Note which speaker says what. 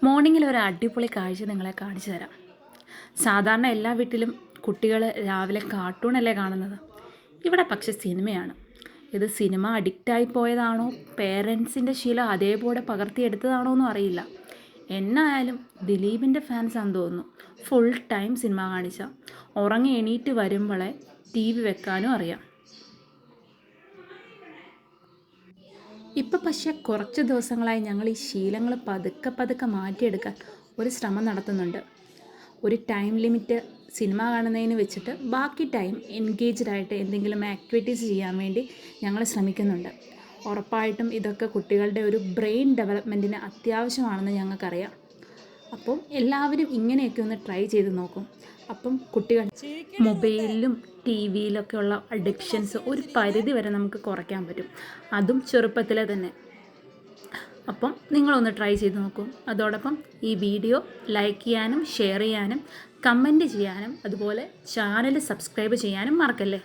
Speaker 1: മോർണിംഗിൽ ഒരു അടിപൊളി കാഴ്ച നിങ്ങളെ കാണിച്ചു തരാം. സാധാരണ എല്ലാ വീട്ടിലും കുട്ടികൾ രാവിലെ കാർട്ടൂണല്ലേ കാണുന്നത്. ഇവിടെ പക്ഷേ സിനിമയാണ്. ഇത് സിനിമ അഡിക്റ്റായി പോയതാണോ, പേരൻസിൻ്റെ ശീലം അതേപോലെ പകർത്തിയെടുത്തതാണോ എന്നും അറിയില്ല. എന്നായാലും ദിലീപിൻ്റെ ഫാൻസാണെന്ന് തോന്നുന്നു. ഫുൾ ടൈം സിനിമ കാണിച്ച ഉറങ്ങി എണീറ്റ് വരുമ്പോഴേ TV വെക്കാനും അറിയാം. ഇപ്പം പക്ഷേ കുറച്ച് ദിവസങ്ങളായി ഞങ്ങൾ ഈ ശീലങ്ങൾ പതുക്കെ മാറ്റിയെടുക്കാൻ ഒരു ശ്രമം നടത്തുന്നുണ്ട്. ഒരു ടൈം ലിമിറ്റ് സിനിമ കാണുന്നതിന് വെച്ചിട്ട് ബാക്കി ടൈം എൻഗേജ്ഡായിട്ട് എന്തെങ്കിലും ആക്ടിവിറ്റീസ് ചെയ്യാൻ വേണ്ടി ഞങ്ങൾ ശ്രമിക്കുന്നുണ്ട്. ഉറപ്പായിട്ടും ഇതൊക്കെ കുട്ടികളുടെ ഒരു ബ്രെയിൻ ഡെവലപ്മെൻറ്റിന് അത്യാവശ്യമാണെന്ന് ഞങ്ങൾക്കറിയാം. അപ്പം എല്ലാവരും ഇങ്ങനെയൊക്കെ ഒന്ന് ട്രൈ ചെയ്ത് നോക്കും. അപ്പം കുട്ടികൾ മൊബൈലിലും TV-യിലൊക്കെ ഉള്ള അഡിക്ഷൻസ് ഒരു പരിധി വരെ നമുക്ക് കുറയ്ക്കാൻ പറ്റും, അതും ചെറുപ്പത്തിലെ തന്നെ. അപ്പം നിങ്ങളൊന്ന് ട്രൈ ചെയ്ത് നോക്കൂ. അതോടൊപ്പം ഈ വീഡിയോ ലൈക്ക് ചെയ്യാനും ഷെയർ ചെയ്യാനും കമൻറ്റ് ചെയ്യാനും അതുപോലെ ചാനൽ സബ്സ്ക്രൈബ് ചെയ്യാനും മറക്കല്ലേ.